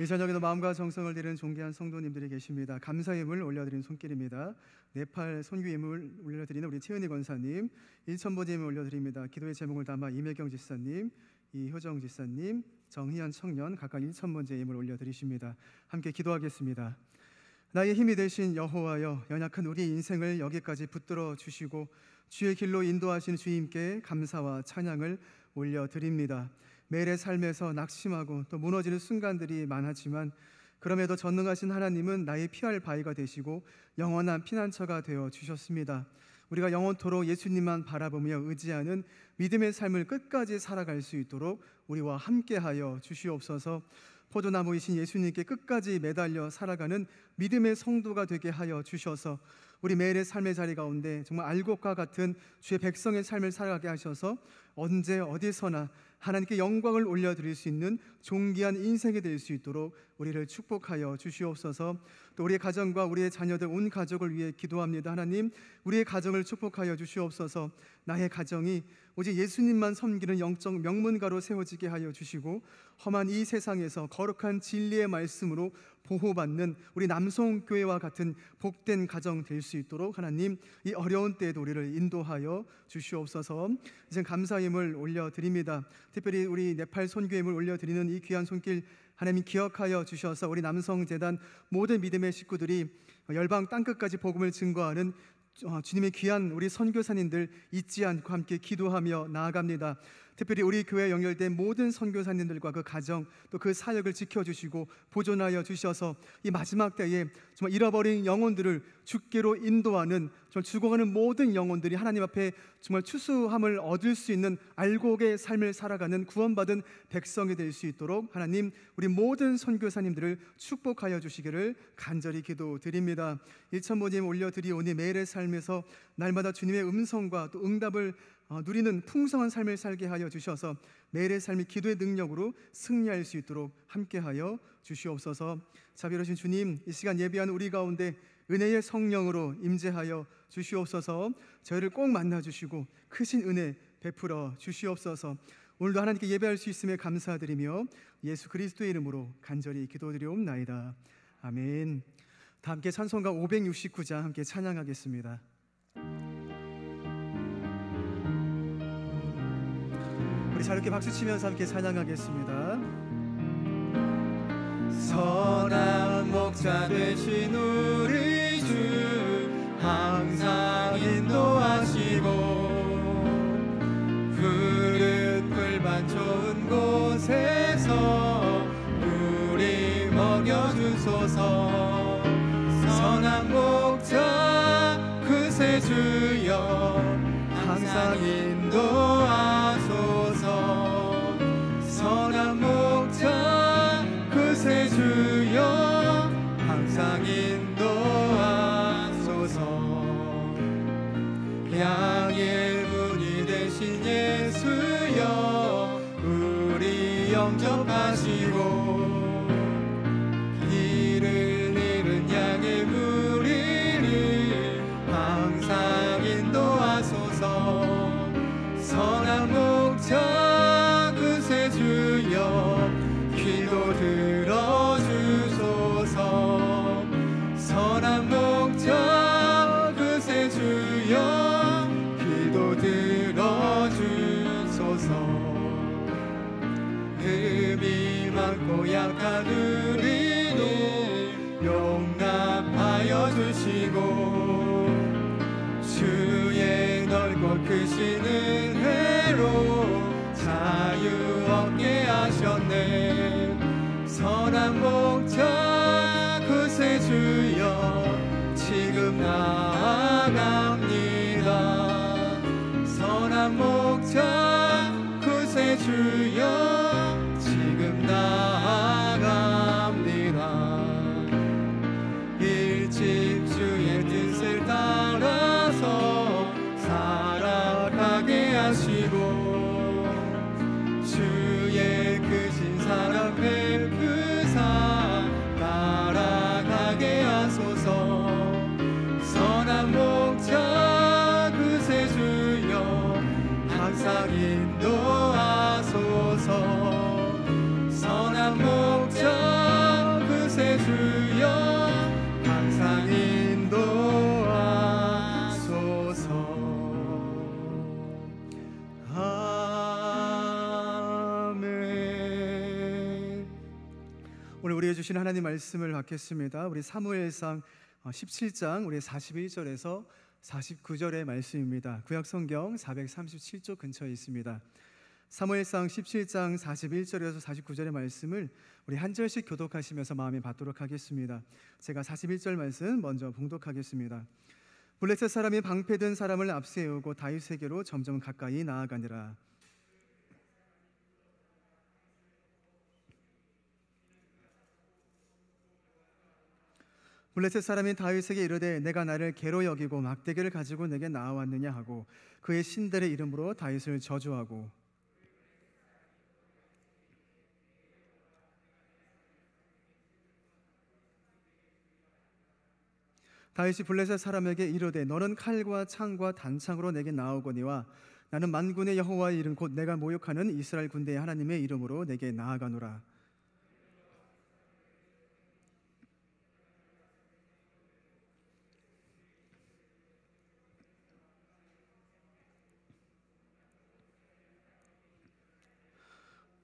이 저녁에도 마음과 정성을 드리는 존귀한 성도님들이 계십니다. 감사예물 올려드리는 손길입니다. 네팔 선교예물 올려드리는 우리 최은희 권사님, 일천보제예물 올려드립니다. 기도의 제목을 담아 이매경 지사님, 이효정 지사님, 정희연 청년 각각 1,000번째 예물 올려드리십니다. 함께 기도하겠습니다. 나의 힘이 되신 여호와여, 연약한 우리의 인생을 여기까지 붙들어 주시고 주의 길로 인도하신 주님께 감사와 찬양을 올려드립니다. 매일의 삶에서 낙심하고 또 무너지는 순간들이 많았지만 그럼에도 전능하신 하나님은 나의 피할 바위가 되시고 영원한 피난처가 되어 주셨습니다. 우리가 영원토록 예수님만 바라보며 의지하는 믿음의 삶을 끝까지 살아갈 수 있도록 우리와 함께하여 주시옵소서. 포도나무이신 예수님께 끝까지 매달려 살아가는 믿음의 성도가 되게 하여 주셔서 우리 매일의 삶의 자리 가운데 정말 알곡과 같은 주의 백성의 삶을 살아가게 하셔서 언제 어디서나 하나님께 영광을 올려드릴 수 있는 존귀한 인생이 될 수 있도록 우리를 축복하여 주시옵소서. 또 우리의 가정과 우리의 자녀들 온 가족을 위해 기도합니다. 하나님, 우리의 가정을 축복하여 주시옵소서. 나의 가정이 오직 예수님만 섬기는 영적 명문가로 세워지게 하여 주시고 험한 이 세상에서 거룩한 진리의 말씀으로 보호받는 우리 남성교회와 같은 복된 가정 될 수 있도록 하나님, 이 어려운 때에도 우리를 인도하여 주시옵소서. 이제 감사예물 올려드립니다. 특별히 우리 네팔 선교예물 올려드리는 이 귀한 손길 하나님 기억하여 주셔서 우리 남성재단 모든 믿음의 식구들이 열방 땅끝까지 복음을 증거하는 주님의 귀한 우리 선교사님들 잊지 않고 함께 기도하며 나아갑니다. 특별히 우리 교회에 연결된 모든 선교사님들과 그 가정 또 그 사역을 지켜주시고 보존하여 주셔서 이 마지막 때에 정말 잃어버린 영혼들을 주께로 인도하는 정말 죽어가는 모든 영혼들이 하나님 앞에 정말 추수함을 얻을 수 있는 알곡의 삶을 살아가는 구원받은 백성이 될 수 있도록 하나님, 우리 모든 선교사님들을 축복하여 주시기를 간절히 기도드립니다. 1,000번째 올려드리오니 매일의 삶에서 날마다 주님의 음성과 또 응답을 누리는 풍성한 삶을 살게 하여 주셔서 매일의 삶이 기도의 능력으로 승리할 수 있도록 함께하여 주시옵소서. 자비로우신 주님, 이 시간 예배한 우리 가운데 은혜의 성령으로 임재하여 주시옵소서. 저희를 꼭 만나주시고 크신 은혜 베풀어 주시옵소서. 오늘도 하나님께 예배할 수 있음에 감사드리며 예수 그리스도의 이름으로 간절히 기도드리옵나이다. 아멘. 다 함께 찬송가 569장 함께 찬양하겠습니다. 우리 자 이렇게 박수치면서 함께 찬양하겠습니다. 선한 목자 되신 우리 주 항상 인도하시고 푸른 풀밭 좋은 곳에서 우리 먹여주소서. 선한 목자 그새 주여 항상 인도하소서. 선한 목자 그새 주여 항상 인도하소서. 양의 문이 되신 예수여 우리 영접하시고 길을 잃은 양의 무리를 항상 인도하소서. 선한 오늘 우리에게 주신 하나님 말씀을 받겠습니다. 우리 사무엘상 17장 우리 41절에서 49절의 말씀입니다. 구약 성경 437쪽 근처에 있습니다. 사무엘상 17장 41절에서 49절의 말씀을 우리 한 절씩 교독하시면서 마음에 받도록 하겠습니다. 제가 41절 말씀 먼저 봉독하겠습니다. 블레셋 사람이 방패든 사람을 앞세우고 다윗에게로 점점 가까이 나아가니라. 블레셋 사람이 다윗에게 이르되 내가 나를 개로 여기고 막대기를 가지고 내게 나아왔느냐 하고 그의 신들의 이름으로 다윗을 저주하고 다윗이 블레셋 사람에게 이르되 너는 칼과 창과 단창으로 내게 나아오거니와 나는 만군의 여호와의 이름 곧 내가 모욕하는 이스라엘 군대의 하나님의 이름으로 내게 나아가노라.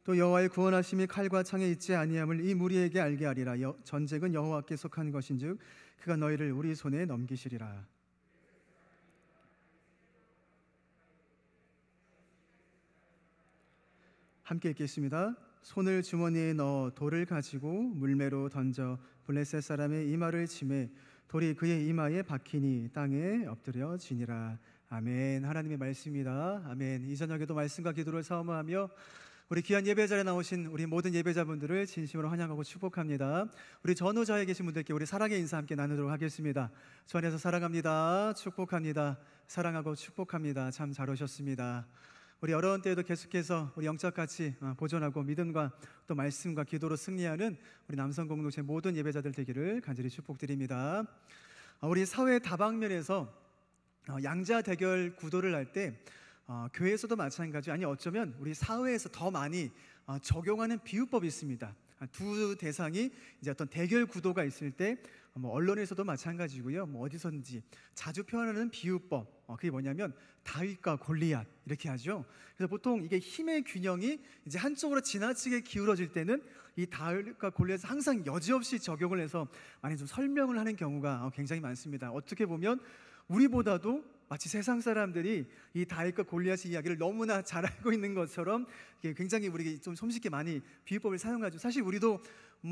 또 여호와의 구원하심이 칼과 창에 있지 아니함을 이 무리에게 알게 하리라. 전쟁은 여호와께 속한 것인즉 그가 너희를 우리 손에 넘기시리라. 함께 읽겠습니다. 손을 주머니에 넣어 돌을 가지고 물매로 던져 블레셋 사람의 이마를 치매 돌이 그의 이마에 박히니 땅에 엎드려 지니라. 아멘. 하나님의 말씀입니다. 아멘. 이 저녁에도 말씀과 기도를 사모하며 우리 귀한 예배자리에 나오신 우리 모든 예배자분들을 진심으로 환영하고 축복합니다. 우리 전후자에 계신 분들께 우리 사랑의 인사 함께 나누도록 하겠습니다. 주 안에서 사랑합니다. 축복합니다. 사랑하고 축복합니다. 참 잘 오셨습니다. 우리 어려운 때에도 계속해서 우리 영적 가치 보존하고 믿음과 또 말씀과 기도로 승리하는 우리 남성 공동체 모든 예배자들 되기를 간절히 축복드립니다. 우리 사회 다방면에서 양자 대결 구도를 할 때 교회에서도 마찬가지, 아니 어쩌면 우리 사회에서 더 많이 적용하는 비유법이 있습니다. 두 대상이 이제 어떤 대결 구도가 있을 때 언론에서도 마찬가지고요. 어디서든지 자주 표현하는 비유법, 그게 뭐냐면 다윗과 골리앗 이렇게 하죠. 그래서 보통 이게 힘의 균형이 이제 한쪽으로 지나치게 기울어질 때는 이 다윗과 골리앗을 항상 여지없이 적용을 해서 많이 좀 설명을 하는 경우가 굉장히 많습니다. 어떻게 보면 우리보다도 마치 세상 사람들이 이 다윗과 골리앗의 이야기를 너무나 잘 알고 있는 것처럼 굉장히 우리가 좀 손쉽게 많이 비유법을 사용하죠. 사실 우리도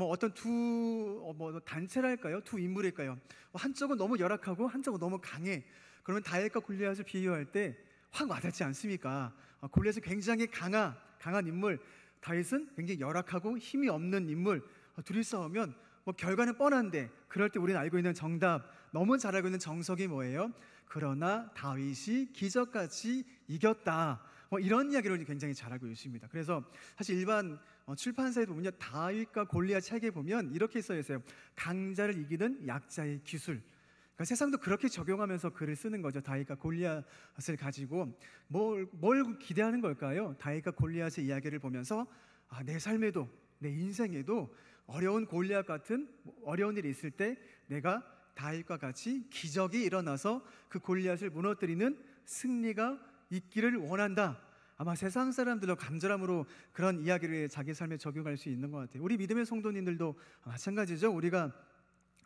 어떤 두 단체랄까요? 두 인물일까요? 한쪽은 너무 열악하고 한쪽은 너무 강해. 그러면 다윗과 골리앗을 비유할 때 확 와닿지 않습니까? 골리앗은 굉장히 강한 인물, 다윗은 굉장히 열악하고 힘이 없는 인물. 둘이 싸우면 결과는 뻔한데 그럴 때 우리는 알고 있는 정답, 너무 잘 알고 있는 정석이 뭐예요? 그러나 다윗이 기적같이 이겼다. 이런 이야기를 굉장히 잘 알고 있습니다. 그래서 사실 일반 출판사에 보면요, 다윗과 골리앗 책에 보면 이렇게 써 있어요. 강자를 이기는 약자의 기술. 그러니까 세상도 그렇게 적용하면서 글을 쓰는 거죠. 다윗과 골리앗을 가지고 뭘 기대하는 걸까요? 다윗과 골리앗의 이야기를 보면서 내 삶에도 내 인생에도 어려운 골리앗 같은 어려운 일이 있을 때 내가 다윗과 같이 기적이 일어나서 그 골리앗을 무너뜨리는 승리가 있기를 원한다. 아마 세상 사람들도 간절함으로 그런 이야기를 자기 삶에 적용할 수 있는 것 같아요. 우리 믿음의 성도님들도 마찬가지죠. 우리가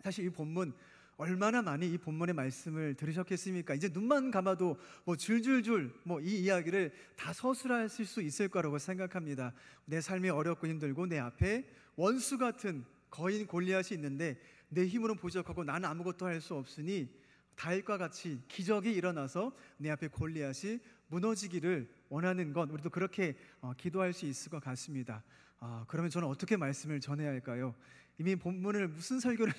사실 이 본문 얼마나 많이 이 본문의 말씀을 들으셨겠습니까? 이제 눈만 감아도 줄줄줄 이 이야기를 다 서술하실 수 있을 거라고 생각합니다. 내 삶이 어렵고 힘들고 내 앞에 원수 같은 거인 골리앗이 있는데 내 힘으로는 부족하고 나는 아무것도 할 수 없으니 다윗과 같이 기적이 일어나서 내 앞에 골리앗이 무너지기를 원하는 것, 우리도 그렇게 기도할 수 있을 것 같습니다. 그러면 저는 어떻게 말씀을 전해야 할까요? 이미 본문을 무슨 설교를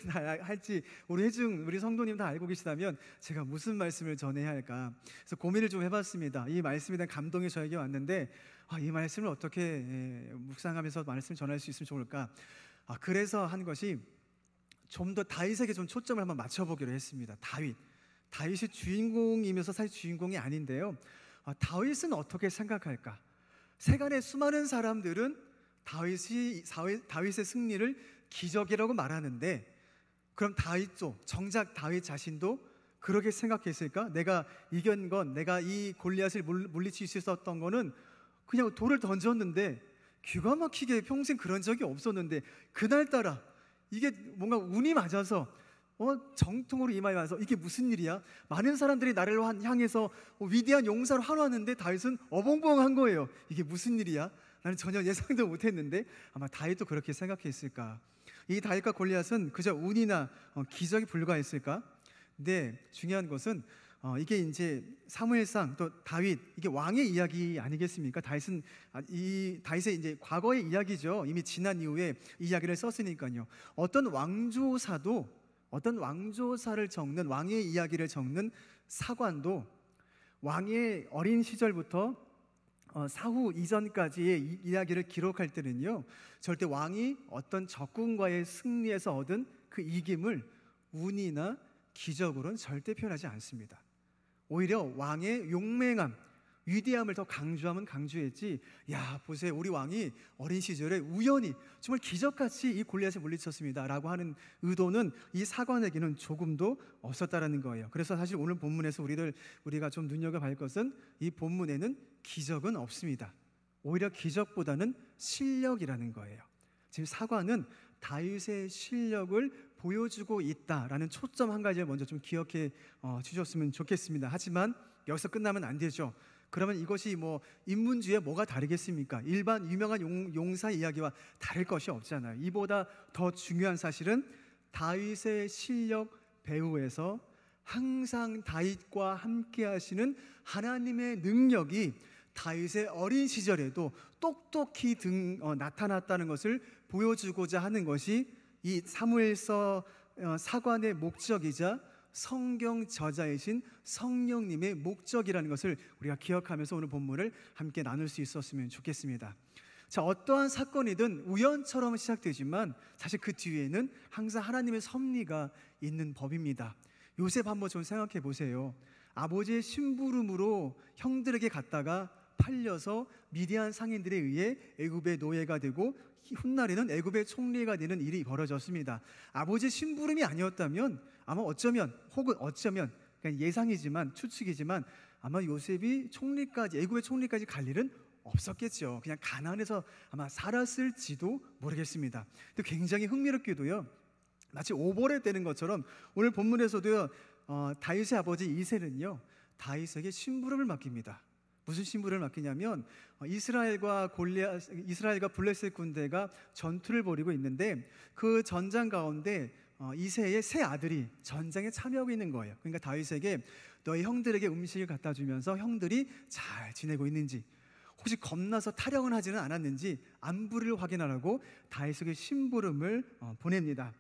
할지 우리 성도님 다 알고 계시다면 제가 무슨 말씀을 전해야 할까? 그래서 고민을 좀 해봤습니다. 이 말씀에 대한 감동이 저에게 왔는데 이 말씀을 어떻게 묵상하면서 말씀을 전할 수 있으면 좋을까? 그래서 한 것이 좀 더 다윗에게 좀 초점을 한번 맞춰보기로 했습니다. 다윗이 주인공이면서 사실 주인공이 아닌데요. 다윗은 어떻게 생각할까? 세간의 수많은 사람들은 다윗의 승리를 기적이라고 말하는데, 그럼 정작 다윗 자신도 그렇게 생각했을까? 내가 이긴 건, 내가 이 골리앗을 물리칠 수 있었던 거는 그냥 돌을 던졌는데 기가 막히게 평생 그런 적이 없었는데 그날따라 이게 뭔가 운이 맞아서 정통으로 임하에 와서 이게 무슨 일이야? 많은 사람들이 나를 향해서 위대한 용사로 환호하는데 다윗은 어벙벙한 거예요. 이게 무슨 일이야? 나는 전혀 예상도 못했는데 아마 다윗도 그렇게 생각했을까? 이 다윗과 골리앗은 그저 운이나 기적이 불과했을까? 근데 중요한 것은 이게 이제 사무엘상 또 다윗, 이게 왕의 이야기 아니겠습니까? 다윗의 이제 과거의 이야기죠. 이미 지난 이후에 이 이야기를 썼으니까요. 어떤 왕조사를 적는, 왕의 이야기를 적는 사관도 왕의 어린 시절부터 사후 이전까지의 이야기를 기록할 때는요, 절대 왕이 어떤 적군과의 승리에서 얻은 그 이김을 운이나 기적으로는 절대 표현하지 않습니다. 오히려 왕의 용맹함, 위대함을 더 강조하면 강조했지, 야 보세요, 우리 왕이 어린 시절에 우연히 정말 기적같이 이 골리앗을 물리쳤습니다 라고 하는 의도는 이 사관에게는 조금도 없었다라는 거예요. 그래서 사실 오늘 본문에서 우리가 좀 눈여겨볼 것은 이 본문에는 기적은 없습니다. 오히려 기적보다는 실력이라는 거예요. 지금 사관은 다윗의 실력을 보여주고 있다라는 초점 한 가지를 먼저 좀 기억해 주셨으면 좋겠습니다. 하지만 여기서 끝나면 안 되죠. 그러면 이것이 인문주의에 뭐가 다르겠습니까? 일반 유명한 용사 이야기와 다를 것이 없잖아요. 이보다 더 중요한 사실은 다윗의 실력 배후에서 항상 다윗과 함께 하시는 하나님의 능력이 다윗의 어린 시절에도 똑똑히 나타났다는 것을 보여주고자 하는 것이 이 사무엘서 사관의 목적이자 성경 저자이신 성령님의 목적이라는 것을 우리가 기억하면서 오늘 본문을 함께 나눌 수 있었으면 좋겠습니다. 자, 어떠한 사건이든 우연처럼 시작되지만 사실 그 뒤에는 항상 하나님의 섭리가 있는 법입니다. 요셉 한번 좀 생각해 보세요. 아버지의 심부름으로 형들에게 갔다가 팔려서 미디안 상인들에 의해 애굽의 노예가 되고 훗날에는 애굽의 총리가 되는 일이 벌어졌습니다. 아버지의 심부름이 아니었다면 아마 어쩌면 그냥 예상이지만 추측이지만 아마 요셉이 애굽의 총리까지 갈 일은 없었겠죠. 그냥 가나안에서 아마 살았을지도 모르겠습니다. 근데 굉장히 흥미롭게도요, 마치 오버랩 되는 것처럼 오늘 본문에서도요, 다윗의 아버지 이새는요 다윗에게 심부름을 맡깁니다. 무슨 심부름을 맡기냐면 이스라엘과 블레셋 군대가 전투를 벌이고 있는데 그 전장 가운데 이새의 세 아들이 전장에 참여하고 있는 거예요. 그러니까 다윗에게 너희 형들에게 음식을 갖다 주면서 형들이 잘 지내고 있는지, 혹시 겁나서 타령을 하지는 않았는지 안부를 확인하라고 다윗에게 심부름을 보냅니다.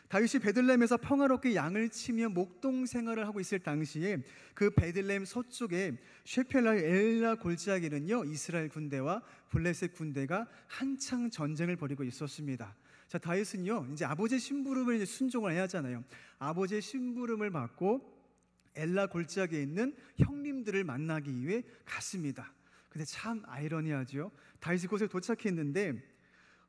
다윗이 베들레헴에서 평화롭게 양을 치며 목동 생활을 하고 있을 당시에 그 베들레헴 서쪽에 셰펠라의 엘라 골짜기는요, 이스라엘 군대와 블레셋 군대가 한창 전쟁을 벌이고 있었습니다. 자, 다윗은요 이제 아버지의 심부름을 이제 순종을 해야 하잖아요. 아버지의 심부름을 받고 엘라 골짜기에 있는 형님들을 만나기 위해 갔습니다. 근데 참 아이러니하죠. 다윗이 곳에 도착했는데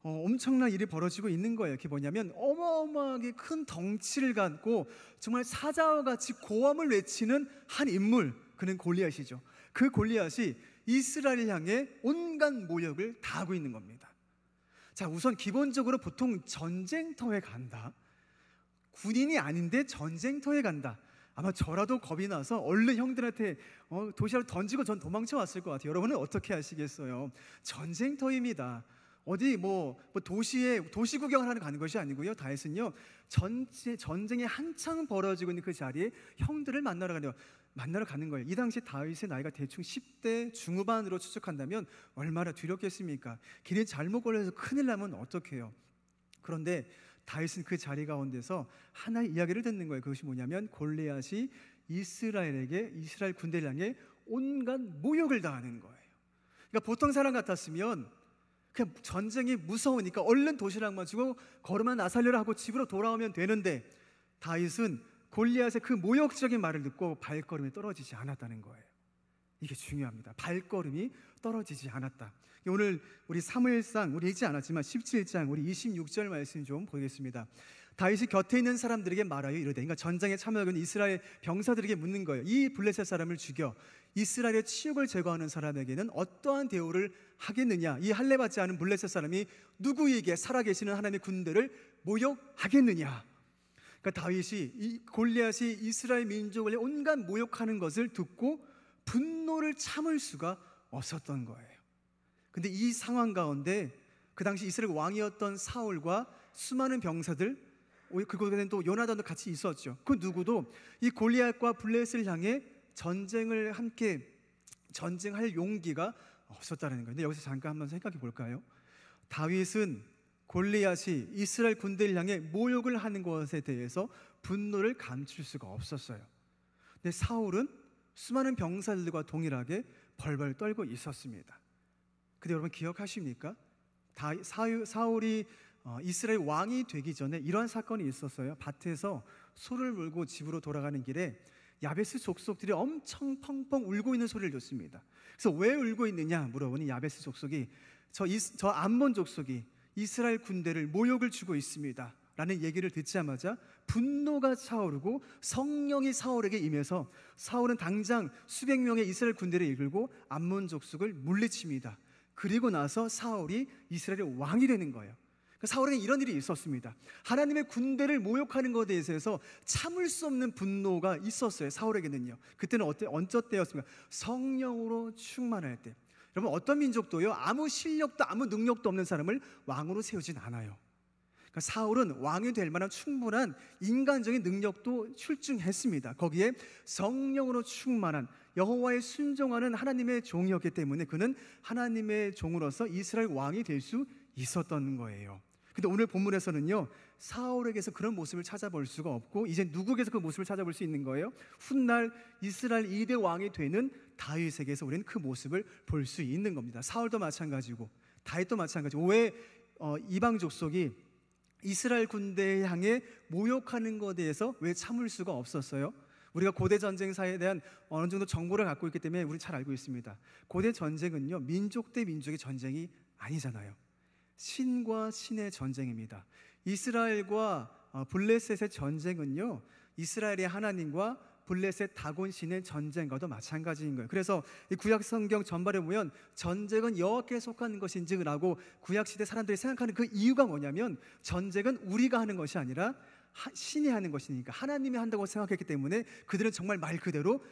엄청난 일이 벌어지고 있는 거예요. 그게 뭐냐면 어마어마하게 큰 덩치를 갖고 정말 사자와 같이 고함을 외치는 한 인물, 그는 골리앗이죠. 그 골리앗이 이스라엘을 향해 온갖 모욕을 다 하고 있는 겁니다. 자, 우선 기본적으로 보통 전쟁터에 간다, 군인이 아닌데 전쟁터에 간다, 아마 저라도 겁이 나서 얼른 형들한테 도시락을 던지고 전 도망쳐 왔을 것 같아요. 여러분은 어떻게 하시겠어요? 전쟁터입니다. 어디 도시 구경을 하러 가는 것이 아니고요. 다윗은요 전쟁이 한창 벌어지고 있는 그 자리에 형들을 만나러 가는 거예요. 이 당시 다윗의 나이가 대충 10대 중후반으로 추측한다면 얼마나 두렵겠습니까? 길에 잘못 걸려서 큰일 나면 어떡해요? 그런데 다윗은 그 자리 가운데서 하나의 이야기를 듣는 거예요. 그것이 뭐냐면 골리앗이 이스라엘 군대를 향해 온갖 모욕을 당하는 거예요. 그러니까 보통 사람 같았으면 그냥 전쟁이 무서우니까 얼른 도시락만 주고 걸음아 나살려라 하고 집으로 돌아오면 되는데, 다윗은 골리앗의 그 모욕적인 말을 듣고 발걸음이 떨어지지 않았다는 거예요. 이게 중요합니다. 발걸음이 떨어지지 않았다. 오늘 우리 사무엘상 우리 읽지 않았지만 17장 우리 26절 말씀 좀 보겠습니다. 다윗이 곁에 있는 사람들에게 말하여 이르되, 그러니까 전쟁에 참여하고 있는 이스라엘 병사들에게 묻는 거예요. 이 블레셋 사람을 죽여 이스라엘의 치욕을 제거하는 사람에게는 어떠한 대우를 하겠느냐? 이 할례받지 않은 블레셋 사람이 누구에게 살아계시는 하나님의 군대를 모욕하겠느냐? 그러니까 다윗이 이 골리앗이 이스라엘 민족을 온갖 모욕하는 것을 듣고 분노를 참을 수가 없었던 거예요. 근데 이 상황 가운데 그 당시 이스라엘 왕이었던 사울과 수많은 병사들, 그곳에는 또 요나단도 같이 있었죠. 그 누구도 이 골리앗과 블레셋을 향해 전쟁을 함께 전쟁할 용기가 없었다는 거예요. 근데 여기서 잠깐 한번 생각해 볼까요? 다윗은 골리앗이 이스라엘 군대를 향해 모욕을 하는 것에 대해서 분노를 감출 수가 없었어요. 근데 사울은 수많은 병사들과 동일하게 벌벌 떨고 있었습니다. 근데 여러분 기억하십니까? 사울이 이스라엘 왕이 되기 전에 이러한 사건이 있었어요. 밭에서 소를 물고 집으로 돌아가는 길에 야베스 족속들이 엄청 펑펑 울고 있는 소리를 듣습니다. 그래서 왜 울고 있느냐 물어보니 야베스 족속이 저 암몬 족속이 이스라엘 군대를 모욕을 주고 있습니다 라는 얘기를 듣자마자 분노가 차오르고 성령이 사울에게 임해서 사울은 당장 수백 명의 이스라엘 군대를 이끌고 암몬 족속을 물리칩니다. 그리고 나서 사울이 이스라엘의 왕이 되는 거예요. 사울에게 이런 일이 있었습니다. 하나님의 군대를 모욕하는 것에 대해서 참을 수 없는 분노가 있었어요. 사울에게는요. 그때는 언제 때였습니까? 성령으로 충만할 때. 여러분 어떤 민족도요 아무 실력도 아무 능력도 없는 사람을 왕으로 세우진 않아요. 그러니까 사울은 왕이 될 만한 충분한 인간적인 능력도 출중했습니다. 거기에 성령으로 충만한 여호와에 순종하는 하나님의 종이었기 때문에 그는 하나님의 종으로서 이스라엘 왕이 될 수 있었던 거예요. 근데 오늘 본문에서는요 사울에게서 그런 모습을 찾아볼 수가 없고 이제 누구에게서 그 모습을 찾아볼 수 있는 거예요? 훗날 이스라엘 2대 왕이 되는 다윗에게서 우리는 그 모습을 볼 수 있는 겁니다. 사울도 마찬가지고 다윗도 마찬가지고 왜 이방 족속이 이스라엘 군대에 향해 모욕하는 것에 대해서 왜 참을 수가 없었어요? 우리가 고대 전쟁사에 대한 어느 정도 정보를 갖고 있기 때문에 우리 잘 알고 있습니다. 고대 전쟁은요 민족 대 민족의 전쟁이 아니잖아요. 신과 신의 전쟁입니다. 이스라엘과 블레셋의 전쟁은요 이스라엘의 하나님과 블레셋 다곤 신의 전쟁과도 마찬가지인 거예요. 그래서 이 구약 성경 전반에 보면 전쟁은 여호와께 속하는 것인지라고 구약 시대 사람들이 생각하는 그 이유가 뭐냐면 전쟁은 우리가 하는 것이 아니라 신이 하는 것이니까 하나님이 한다고 생각했기 때문에 그들은 정말 말 그대로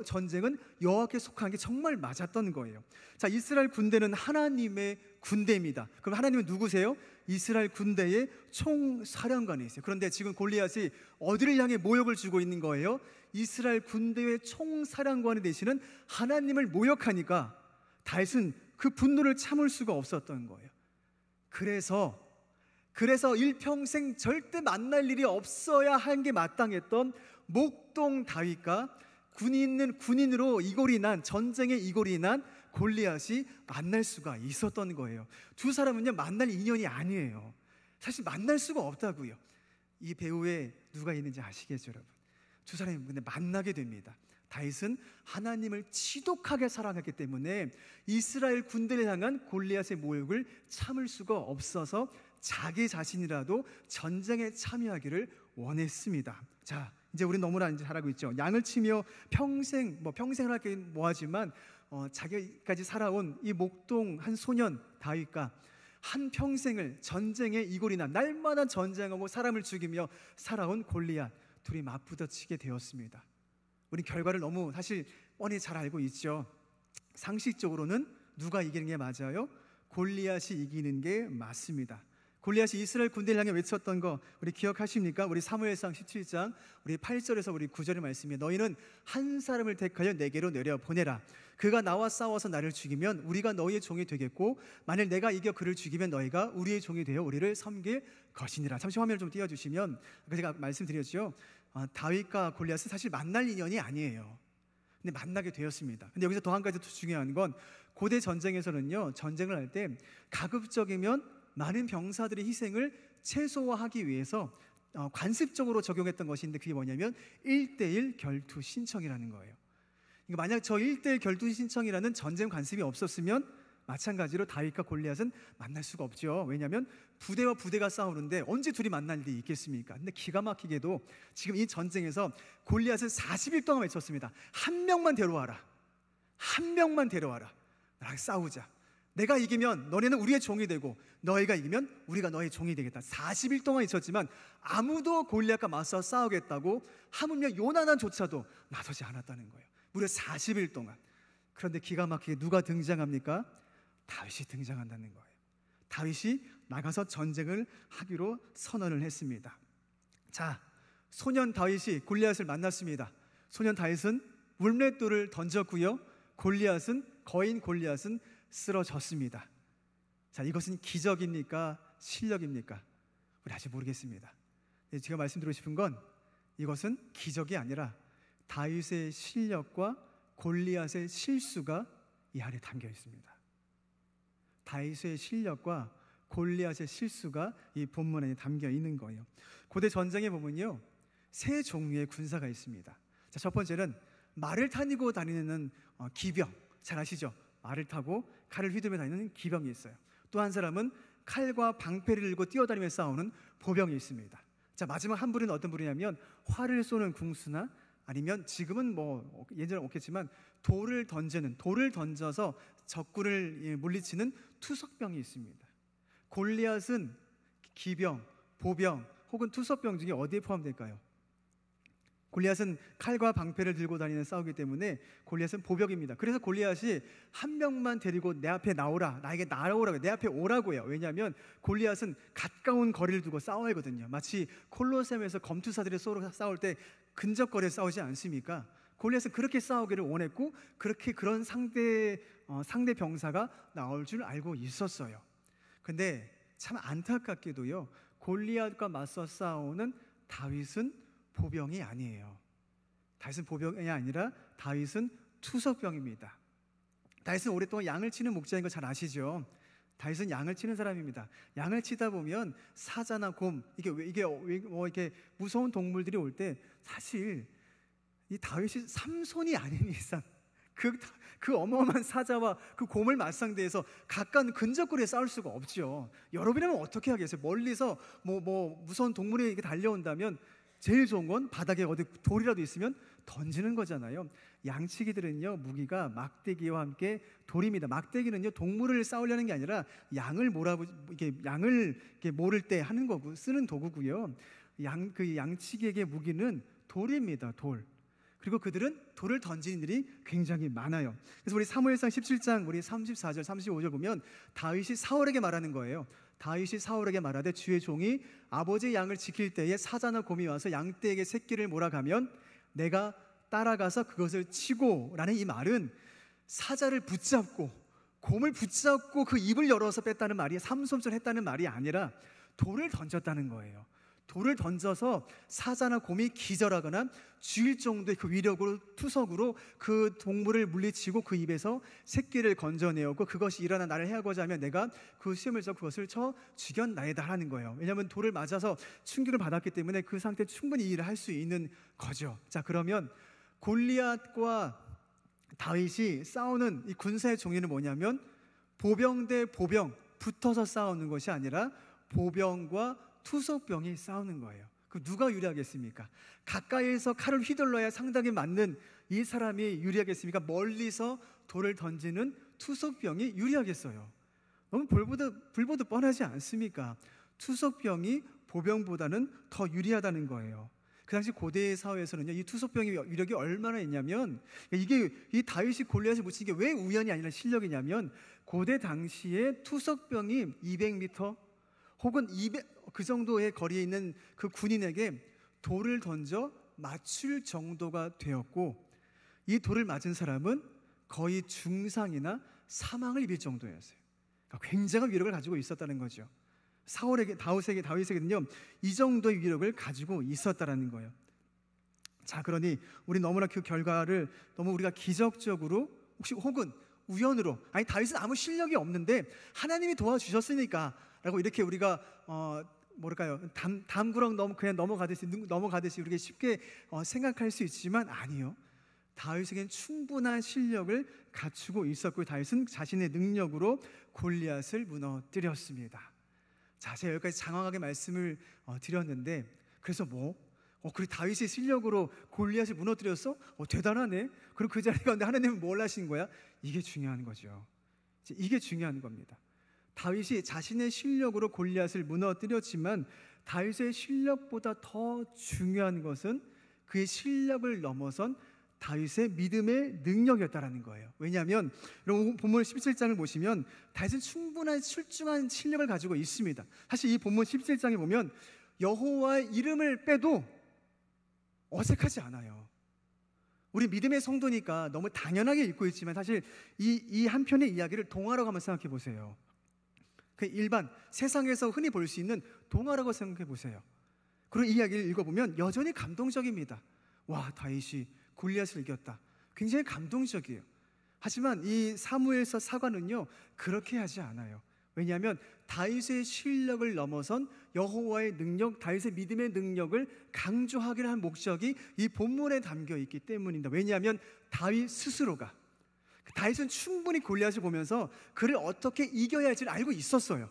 전쟁은 여호와께 속한 게 정말 맞았던 거예요. 자, 이스라엘 군대는 하나님의 군대입니다. 그럼 하나님은 누구세요? 이스라엘 군대의 총사령관이 있어요. 그런데 지금 골리앗이 어디를 향해 모욕을 주고 있는 거예요? 이스라엘 군대의 총사령관이 되시는 하나님을 모욕하니까 다윗은 그 분노를 참을 수가 없었던 거예요. 그래서 일평생 절대 만날 일이 없어야 한 게 마땅했던 목동 다윗과 군인으로 이골이 난 전쟁에 이골이 난 골리앗이 만날 수가 있었던 거예요. 두 사람은요 만날 인연이 아니에요. 사실 만날 수가 없다고요. 이 배우에 누가 있는지 아시겠죠 여러분? 두 사람이 근데 만나게 됩니다. 다윗은 하나님을 지독하게 사랑했기 때문에 이스라엘 군대를 향한 골리앗의 모욕을 참을 수가 없어서 자기 자신이라도 전쟁에 참여하기를 원했습니다. 자, 이제 우리 너무나 잘 알고 있죠. 양을 치며 평생을 할 게 뭐하지만 자기까지 살아온 이 목동 한 소년 다윗과 한 평생을 전쟁에 이골이 난 날마다 전쟁하고 사람을 죽이며 살아온 골리앗 둘이 맞부딪히게 되었습니다. 우리 결과를 너무 사실 뻔히 잘 알고 있죠. 상식적으로는 누가 이기는 게 맞아요? 골리앗이 이기는 게 맞습니다. 골리앗이 이스라엘 군대를 향해 외쳤던 거 우리 기억하십니까? 우리 사무엘상 17장 우리 8절에서 우리 9절의 말씀이에요. 너희는 한 사람을 택하여 내게로 내려보내라. 그가 나와 싸워서 나를 죽이면 우리가 너희의 종이 되겠고 만일 내가 이겨 그를 죽이면 너희가 우리의 종이 되어 우리를 섬길 것이니라. 잠시 화면을 좀 띄워주시면 제가 말씀드렸죠. 다윗과 골리앗은 사실 만날 인연이 아니에요. 근데 만나게 되었습니다. 근데 여기서 더 한 가지 더 중요한 건 고대 전쟁에서는요 전쟁을 할 때 가급적이면 많은 병사들의 희생을 최소화하기 위해서 관습적으로 적용했던 것인데 그게 뭐냐면 1:1 결투 신청이라는 거예요. 그러니까 만약 저 1대1 결투 신청이라는 전쟁 관습이 없었으면 마찬가지로 다윗과 골리앗은 만날 수가 없죠. 왜냐하면 부대와 부대가 싸우는데 언제 둘이 만날 일이 있겠습니까? 근데 기가 막히게도 지금 이 전쟁에서 골리앗은 40일 동안 외쳤습니다. 한 명만 데려와라. 한 명만 데려와라. 나랑 싸우자. 내가 이기면 너네는 우리의 종이 되고 너희가 이기면 우리가 너의 종이 되겠다. 40일 동안 있었지만 아무도 골리앗과 맞서 싸우겠다고 하물며 요나단조차도 나서지 않았다는 거예요. 무려 40일 동안. 그런데 기가 막히게 누가 등장합니까? 다윗이 등장한다는 거예요. 다윗이 나가서 전쟁을 하기로 선언을 했습니다. 자, 소년 다윗이 골리앗을 만났습니다. 소년 다윗은 물맷돌을 던졌고요. 거인 골리앗은 쓰러졌습니다. 자, 이것은 기적입니까? 실력입니까? 우리 아직 모르겠습니다. 제가 말씀드리고 싶은 건 이것은 기적이 아니라 다윗의 실력과 골리앗의 실수가 이 안에 담겨 있습니다. 다윗의 실력과 골리앗의 실수가 이 본문 안에 담겨 있는 거예요. 고대 전쟁에 보면요, 세 종류의 군사가 있습니다. 자, 첫 번째는 말을 타고 다니는 기병, 잘 아시죠? 말을 타고 칼을 휘두르며 다니는 기병이 있어요. 또 한 사람은 칼과 방패를 들고 뛰어다니며 싸우는 보병이 있습니다. 자, 마지막 한 분은 어떤 분이냐면 활을 쏘는 궁수나 아니면 지금은 뭐 예전에 없겠지만 돌을 던져서 적군을 물리치는 투석병이 있습니다. 골리앗은 기병, 보병 혹은 투석병 중에 어디에 포함될까요? 골리앗은 칼과 방패를 들고 다니는 싸우기 때문에 골리앗은 보병입니다. 그래서 골리앗이 한 명만 데리고 내 앞에 나오라, 나에게 나오라고, 내 앞에 오라고요. 왜냐하면 골리앗은 가까운 거리를 두고 싸워야 하거든요. 마치 콜로세움에서 검투사들이 서로 싸울 때 근접거리에 싸우지 않습니까? 골리앗은 그렇게 싸우기를 원했고 그런 상대 병사가 나올 줄 알고 있었어요. 근데 참 안타깝게도요, 골리앗과 맞서 싸우는 다윗은 보병이 아니에요. 다윗은 보병이 아니라 다윗은 투석병입니다. 다윗은 오랫동안 양을 치는 목자인 거 잘 아시죠? 다윗은 양을 치는 사람입니다. 양을 치다 보면 사자나 곰, 이게 무서운 동물들이 올 때 사실 이 다윗이 삼손이 아닌 이상 그 어마어마한 사자와 그 곰을 맞상대해서 가까운 근접거리에 싸울 수가 없죠. 여러분이라면 어떻게 하겠어요? 멀리서 무서운 동물이 이렇게 달려온다면 제일 좋은 건 바닥에 어디 돌이라도 있으면 던지는 거잖아요. 양치기들은요, 무기가 막대기와 함께 돌입니다. 막대기는요, 동물을 싸우려는 게 아니라 양을 모를 때 하는 거고 쓰는 도구고요. 양치기의 무기는 돌입니다. 돌. 그리고 그들은 돌을 던지는 일이 굉장히 많아요. 그래서 우리 사무엘상 17장 우리 34절 35절 보면 다윗이 사울에게 말하는 거예요. 다윗이 사울에게 말하되 주의 종이 아버지의 양을 지킬 때에 사자나 곰이 와서 양떼에게 새끼를 몰아가면 내가 따라가서 그것을 치고, 라는 이 말은 사자를 붙잡고 곰을 붙잡고 그 입을 열어서 뺐다는 말이, 삼손처럼 했다는 말이 아니라 돌을 던졌다는 거예요. 돌을 던져서 사자나 곰이 기절하거나 죽일 정도의 그 위력으로, 투석으로 그 동물을 물리치고 그 입에서 새끼를 건져내었고, 그것이 일어나 나를 해하고자 하면 내가 그 시험을 쳐 그것을 쳐 죽였나이다 하는 거예요. 왜냐하면 돌을 맞아서 충격을 받았기 때문에 그 상태에 충분히 일을 할 수 있는 거죠. 자, 그러면 골리앗과 다윗이 싸우는 이 군사의 종류는 뭐냐면 보병 대 보병 붙어서 싸우는 것이 아니라 보병과 투석병이 싸우는 거예요. 그 누가 유리하겠습니까? 가까이에서 칼을 휘둘러야 상당히 맞는 이 사람이 유리하겠습니까? 멀리서 돌을 던지는 투석병이 유리하겠어요? 너무 불보듯 뻔하지 않습니까? 투석병이 보병보다는 더 유리하다는 거예요. 그 당시 고대 사회에서는요, 이 투석병의 위력이 얼마나 있냐면, 이게 이 다윗이 골리앗을 묻힌 게 왜 우연이 아니라 실력이냐면, 고대 당시에 투석병이 200m 혹은 200 그 정도의 거리에 있는 그 군인에게 돌을 던져 맞출 정도가 되었고, 이 돌을 맞은 사람은 거의 중상이나 사망을 입을 정도였어요. 그러니까 굉장한 위력을 가지고 있었다는 거죠. 다윗에게는요, 이 정도의 위력을 가지고 있었다는 거예요. 자, 그러니 우리 너무나 그 결과를 너무 우리가 기적적으로 혹은 우연으로, 아니 다윗은 아무 실력이 없는데 하나님이 도와주셨으니까 라고 이렇게 우리가 담구렁 그냥 넘어가듯이 우리가 쉽게 생각할 수 있지만, 아니요, 다윗에게는 충분한 실력을 갖추고 있었고 다윗은 자신의 능력으로 골리앗을 무너뜨렸습니다. 자, 제가 여기까지 장황하게 말씀을 드렸는데, 그래서 그리고 다윗의 실력으로 골리앗을 무너뜨렸어? 대단하네. 그리고 그 자리 가운데 하나님은 뭘 하신 거야? 이게 중요한 거죠. 이게 중요한 겁니다. 다윗이 자신의 실력으로 골리앗을 무너뜨렸지만 다윗의 실력보다 더 중요한 것은 그의 실력을 넘어선 다윗의 믿음의 능력이었다라는 거예요. 왜냐하면 여러분 본문 17장을 보시면 다윗은 충분한 출중한 실력을 가지고 있습니다. 사실 이 본문 17장에 보면 여호와의 이름을 빼도 어색하지 않아요. 우리 믿음의 성도니까 너무 당연하게 읽고 있지만 사실 이 한 편의 이야기를 동화라고 한번 생각해 보세요. 그 일반 세상에서 흔히 볼 수 있는 동화라고 생각해 보세요. 그리고 이 이야기를 읽어보면 여전히 감동적입니다. 와, 다윗이 골리앗을 이겼다. 굉장히 감동적이에요. 하지만 이 사무엘서 사관은요 그렇게 하지 않아요. 왜냐하면 다윗의 실력을 넘어선 여호와의 능력, 다윗의 믿음의 능력을 강조하기를 한 목적이 이 본문에 담겨 있기 때문입니다. 왜냐하면 다윗 스스로가, 다윗은 충분히 골리앗을 보면서 그를 어떻게 이겨야 할지를 알고 있었어요.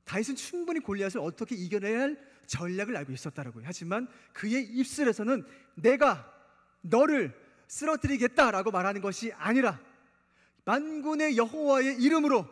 다윗은 충분히 골리앗을 어떻게 이겨내야 할 전략을 알고 있었다라고요. 하지만 그의 입술에서는 내가 너를 쓰러뜨리겠다라고 말하는 것이 아니라 만군의 여호와의 이름으로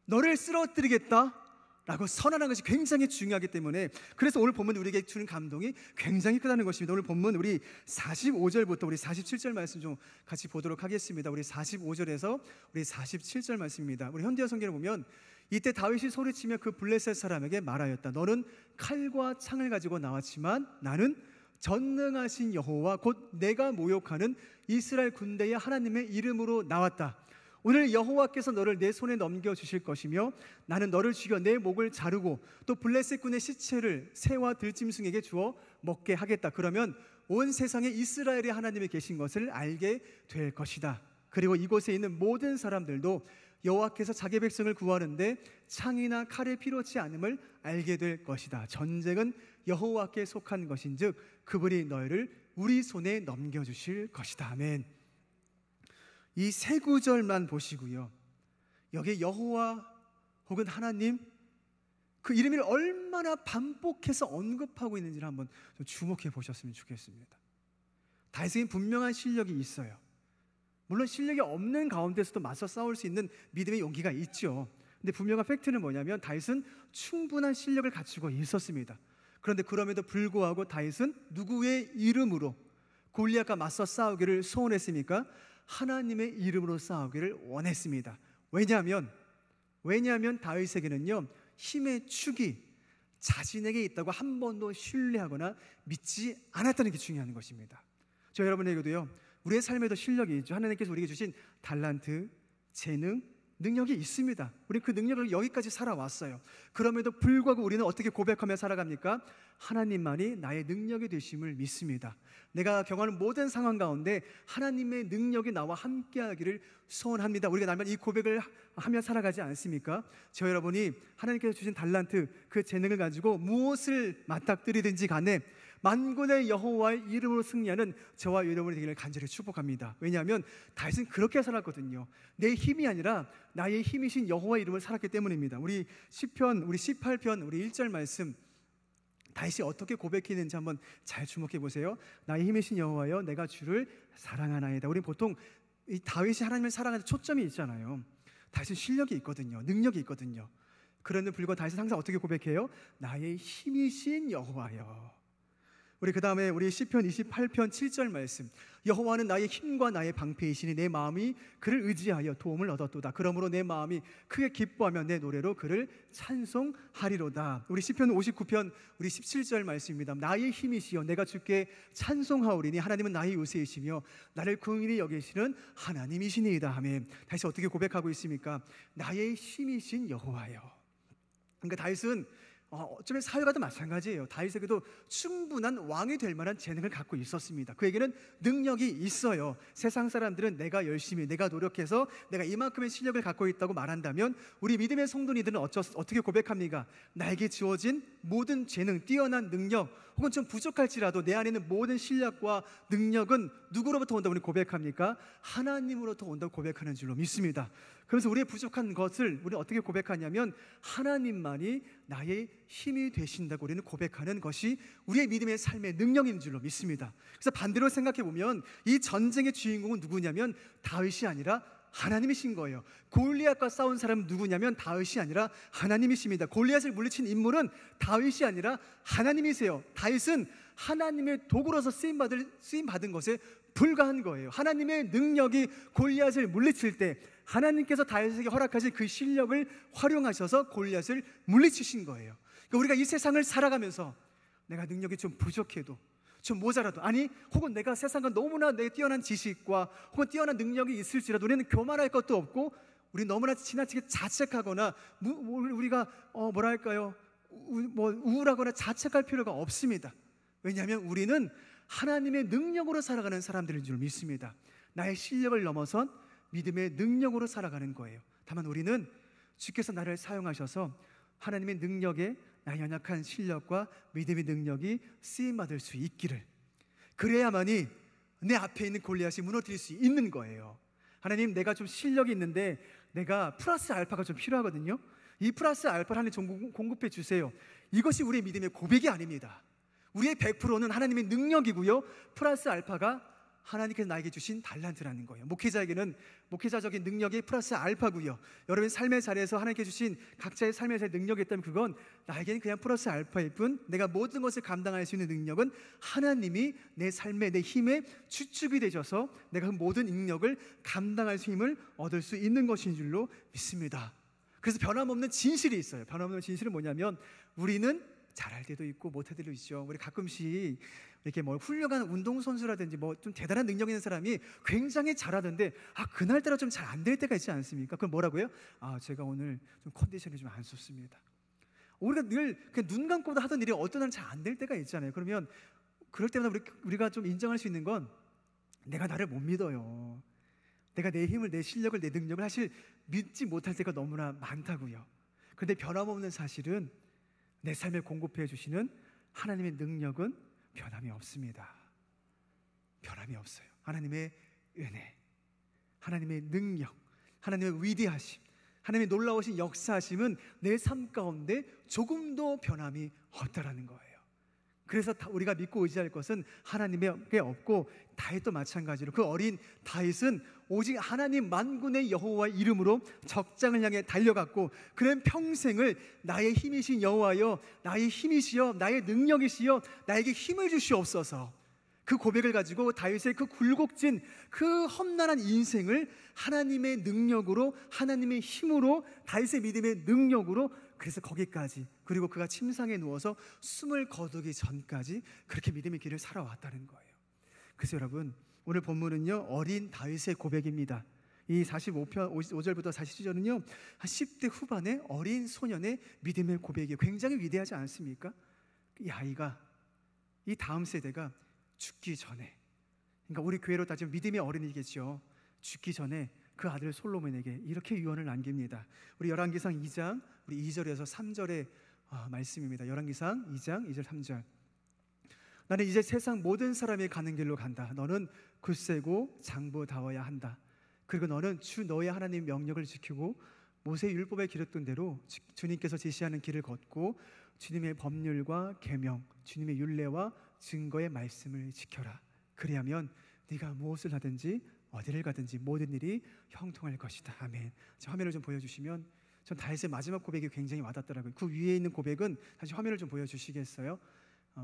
너를 쓰러뜨리겠다라고 선언하는 것이 굉장히 중요하기 때문에, 그래서 오늘 본문 우리에게 주는 감동이 굉장히 크다는 것입니다. 오늘 본문 우리 45절부터 우리 47절 말씀 좀 같이 보도록 하겠습니다. 우리 45절에서 우리 47절 말씀입니다. 우리 현대어 성경을 보면 이때 다윗이 소리치며 그 블레셋 사람에게 말하였다. 너는 칼과 창을 가지고 나왔지만 나는 전능하신 여호와 곧 내가 모욕하는 이스라엘 군대의 하나님의 이름으로 나왔다. 오늘 여호와께서 너를 내 손에 넘겨주실 것이며 나는 너를 죽여 내 목을 자르고 또 블레셋 군의 시체를 새와 들짐승에게 주어 먹게 하겠다. 그러면 온 세상에 이스라엘의 하나님이 계신 것을 알게 될 것이다. 그리고 이곳에 있는 모든 사람들도 여호와께서 자기 백성을 구하는데 창이나 칼이 필요치 않음을 알게 될 것이다. 전쟁은 여호와께 속한 것인즉 그분이 너희를 우리 손에 넘겨주실 것이다. 아멘. 이 세 구절만 보시고요, 여기에 여호와 혹은 하나님 그 이름을 얼마나 반복해서 언급하고 있는지를 한번 좀 주목해 보셨으면 좋겠습니다. 다윗에게 분명한 실력이 있어요. 물론 실력이 없는 가운데서도 맞서 싸울 수 있는 믿음의 용기가 있죠. 근데 분명한 팩트는 뭐냐면 다윗은 충분한 실력을 갖추고 있었습니다. 그런데 그럼에도 불구하고 다윗은 누구의 이름으로 골리앗과 맞서 싸우기를 소원했습니까? 하나님의 이름으로 싸우기를 원했습니다. 왜냐하면 다윗에게는요 힘의 축이 자신에게 있다고 한 번도 신뢰하거나 믿지 않았다는 게 중요한 것입니다. 저 여러분에게도요 우리의 삶에도 실력이 있죠. 하나님께서 우리에게 주신 달란트, 재능, 능력이 있습니다. 우리 그 능력을 여기까지 살아왔어요. 그럼에도 불구하고 우리는 어떻게 고백하며 살아갑니까? 하나님만이 나의 능력이 되심을 믿습니다. 내가 경험하는 모든 상황 가운데 하나님의 능력이 나와 함께하기를 소원합니다. 우리가 날마다 이 고백을 하며 살아가지 않습니까? 저 여러분이 하나님께서 주신 달란트, 그 재능을 가지고 무엇을 맞닥뜨리든지 간에 만군의 여호와의 이름으로 승리하는 저와 여러분이 되기를 간절히 축복합니다. 왜냐하면 다윗은 그렇게 살았거든요. 내 힘이 아니라 나의 힘이신 여호와의 이름을 살았기 때문입니다. 우리 시편, 우리 18편, 우리 1절 말씀 다윗이 어떻게 고백했는지 한번 잘 주목해 보세요. 나의 힘이신 여호와여 내가 주를 사랑하나이다. 우리 보통 이 다윗이 하나님을 사랑하는 초점이 있잖아요. 다윗은 실력이 있거든요. 능력이 있거든요. 그런데 불구하고 다윗은 항상 어떻게 고백해요? 나의 힘이신 여호와여. 우리 그 다음에 우리 시편 28편 7절 말씀, 여호와는 나의 힘과 나의 방패이시니 내 마음이 그를 의지하여 도움을 얻었도다. 그러므로 내 마음이 크게 기뻐하며 내 노래로 그를 찬송하리로다. 우리 시편 59편 우리 17절 말씀입니다. 나의 힘이시여 내가 주께 찬송하오리니 하나님은 나의 요새이시며 나를 긍휼히 여기시는 하나님이시니이다. 아멘. 다시 어떻게 고백하고 있습니까? 나의 힘이신 여호와여. 그러니까 다윗은 어쩌면 사회가도 마찬가지예요. 다윗에게도 충분한 왕이 될 만한 재능을 갖고 있었습니다. 그에게는 능력이 있어요. 세상 사람들은 내가 열심히, 내가 노력해서 내가 이만큼의 실력을 갖고 있다고 말한다면 우리 믿음의 성도님들은 어떻게 고백합니까? 나에게 주어진 모든 재능, 뛰어난 능력 혹은 좀 부족할지라도 내 안에 있는 모든 실력과 능력은 누구로부터 온다고 우리 고백합니까? 하나님으로부터 온다고 고백하는 줄로 믿습니다. 그래서 우리의 부족한 것을 우리 어떻게 고백하냐면 하나님만이 나의 힘이 되신다고 우리는 고백하는 것이 우리의 믿음의 삶의 능력인 줄로 믿습니다. 그래서 반대로 생각해 보면 이 전쟁의 주인공은 누구냐면 다윗이 아니라 하나님이신 거예요. 골리앗과 싸운 사람은 누구냐면 다윗이 아니라 하나님이십니다. 골리앗을 물리친 인물은 다윗이 아니라 하나님이세요. 다윗은 하나님의 도구로서 쓰임받은 것에 불과한 거예요. 하나님의 능력이 골리앗을 물리칠 때 하나님께서 다윗에게 허락하신 그 실력을 활용하셔서 골리앗을 물리치신 거예요. 그러니까 우리가 이 세상을 살아가면서 내가 능력이 좀 부족해도, 좀 모자라도, 아니 혹은 내가 세상과 너무나 내 뛰어난 지식과 혹은 뛰어난 능력이 있을지라도 우리는 교만할 것도 없고 우리 너무나 지나치게 자책하거나 우리가 우울하거나 자책할 필요가 없습니다. 왜냐하면 우리는 하나님의 능력으로 살아가는 사람들인 줄 믿습니다. 나의 실력을 넘어선 믿음의 능력으로 살아가는 거예요. 다만 우리는 주께서 나를 사용하셔서 하나님의 능력에 나의 연약한 실력과 믿음의 능력이 쓰임받을 수 있기를, 그래야만이 내 앞에 있는 골리앗이 무너뜨릴 수 있는 거예요. 하나님, 내가 좀 실력이 있는데 내가 플러스 알파가 좀 필요하거든요. 이 플러스 알파를 하나님 좀 공급해 주세요. 이것이 우리의 믿음의 고백이 아닙니다. 우리의 100%는 하나님의 능력이고요, 플러스 알파가 하나님께서 나에게 주신 달란트라는 거예요. 목회자에게는 목회자적인 능력이 플러스 알파고요, 여러분 삶의 자리에서 하나님께 주신 각자의 삶의 자리에 능력이 있다면 그건 나에게는 그냥 플러스 알파일 뿐, 내가 모든 것을 감당할 수 있는 능력은 하나님이 내 삶의, 내 힘의 주축이 되셔서 내가 그 모든 능력을 감당할 수 힘을 얻을 수 있는 것인 줄로 믿습니다. 그래서 변함없는 진실이 있어요. 변함없는 진실은 뭐냐면 우리는 잘할 때도 있고 못할 때도 있죠. 우리 가끔씩 이렇게 훌륭한 운동선수라든지 좀 대단한 능력 있는 사람이 굉장히 잘하던데 그날따라 좀 잘 안 될 때가 있지 않습니까? 그럼 뭐라고요? 제가 오늘 좀 컨디션이 좀 안 좋습니다. 우리가 늘 그냥 눈 감고도 하던 일이 어떤 날은 잘 안 될 때가 있잖아요. 그러면 그럴 때마다 우리가 좀 인정할 수 있는 건 내가 나를 못 믿어요. 내가 내 힘을, 내 실력을, 내 능력을 사실 믿지 못할 때가 너무나 많다고요. 그런데 변함없는 사실은 내 삶을 공급해 주시는 하나님의 능력은 변함이 없습니다. 변함이 없어요. 하나님의 은혜, 하나님의 능력, 하나님의 위대하심, 하나님의 놀라우신 역사하심은 내 삶 가운데 조금도 변함이 없다라는 거예요. 그래서 우리가 믿고 의지할 것은 하나님께 없고, 다윗도 마찬가지로 그 어린 다윗은 오직 하나님 만군의 여호와 이름으로 적장을 향해 달려갔고, 그는 평생을 나의 힘이신 여호와여, 나의 힘이시여, 나의 능력이시여, 나에게 힘을 주시옵소서, 그 고백을 가지고 다윗의 그 굴곡진 그 험난한 인생을 하나님의 능력으로, 하나님의 힘으로, 다윗의 믿음의 능력으로, 그래서 거기까지, 그리고 그가 침상에 누워서 숨을 거두기 전까지 그렇게 믿음의 길을 살아왔다는 거예요. 그래서 여러분, 오늘 본문은요 어린 다윗의 고백입니다. 이 45편 5절부터 47절은요 한 10대 후반의 어린 소년의 믿음의 고백이 굉장히 위대하지 않습니까? 이 아이가, 이 다음 세대가 죽기 전에, 그러니까 우리 교회로 따지면 믿음의 어린이겠죠. 죽기 전에 그 아들 솔로몬에게 이렇게 유언을 남깁니다. 우리 열왕기상 2장 우리 2절에서 3절의 말씀입니다. 열왕기상 2장 2절 3절. 나는 이제 세상 모든 사람이 가는 길로 간다. 너는 굳세고 장부다워야 한다. 그리고 너는 주 너의 하나님 명령을 지키고 모세 율법에 기록된 대로 주님께서 제시하는 길을 걷고 주님의 법률과 계명, 주님의 율례와 증거의 말씀을 지켜라. 그리하면 네가 무엇을 하든지 어디를 가든지 모든 일이 형통할 것이다. 아멘. 자, 화면을 좀 보여주시면, 전 다윗의 마지막 고백이 굉장히 와닿더라고요. 그 위에 있는 고백은 다시 화면을 좀 보여주시겠어요?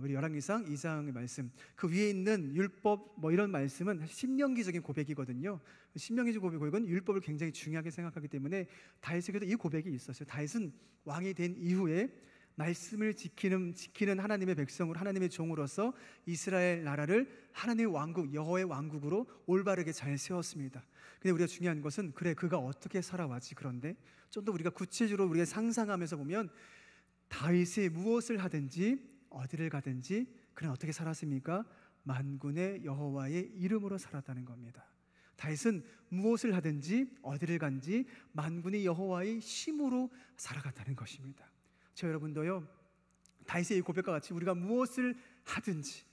우리 열왕기상 2장의 말씀, 그 위에 있는 율법 이런 말씀은 신명기적인 고백이거든요. 신명기적 고백은 율법을 굉장히 중요하게 생각하기 때문에 다윗에게도 이 고백이 있었어요. 다윗은 왕이 된 이후에 말씀을 지키는 하나님의 백성으로, 하나님의 종으로서 이스라엘 나라를 하나님의 왕국, 여호와의 왕국으로 올바르게 잘 세웠습니다. 근데 우리가 중요한 것은, 그래 그가 어떻게 살아왔지. 그런데 좀 더 우리가 구체적으로 우리가 상상하면서 보면 다윗이 무엇을 하든지 어디를 가든지 그는 어떻게 살았습니까? 만군의 여호와의 이름으로 살았다는 겁니다. 다윗은 무엇을 하든지 어디를 간지 만군의 여호와의 힘으로 살아갔다는 것입니다. 저 여러분도요, 다윗의 이 고백과 같이 우리가 무엇을 하든지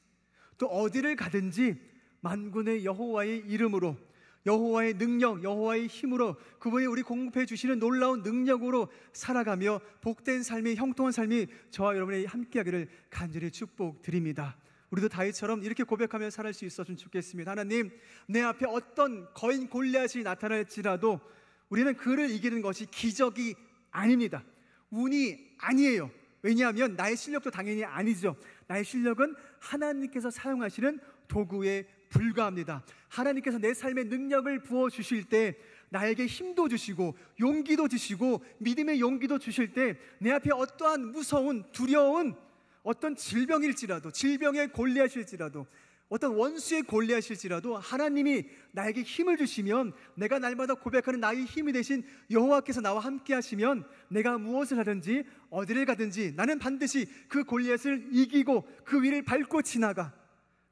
또 어디를 가든지 만군의 여호와의 이름으로, 여호와의 능력, 여호와의 힘으로, 그분이 우리 공급해 주시는 놀라운 능력으로 살아가며 복된 삶이, 형통한 삶이 저와 여러분이 함께하기를 간절히 축복드립니다. 우리도 다윗처럼 이렇게 고백하며 살아갈 수 있었으면 좋겠습니다. 하나님, 내 앞에 어떤 거인 골리앗이 나타날지라도 우리는 그를 이기는 것이 기적이 아닙니다. 운이 아니에요. 왜냐하면 나의 실력도 당연히 아니죠. 나의 실력은 하나님께서 사용하시는 도구에 불과합니다. 하나님께서 내 삶에 능력을 부어주실 때 나에게 힘도 주시고 용기도 주시고 믿음의 용기도 주실 때 내 앞에 어떠한 무서운, 두려운 어떤 질병일지라도, 질병의 골리앗일지라도, 어떤 원수의 골리앗일지라도 하나님이 나에게 힘을 주시면, 내가 날마다 고백하는 나의 힘이 되신 여호와께서 나와 함께 하시면 내가 무엇을 하든지 어디를 가든지 나는 반드시 그 골리앗을 이기고 그 위를 밟고 지나가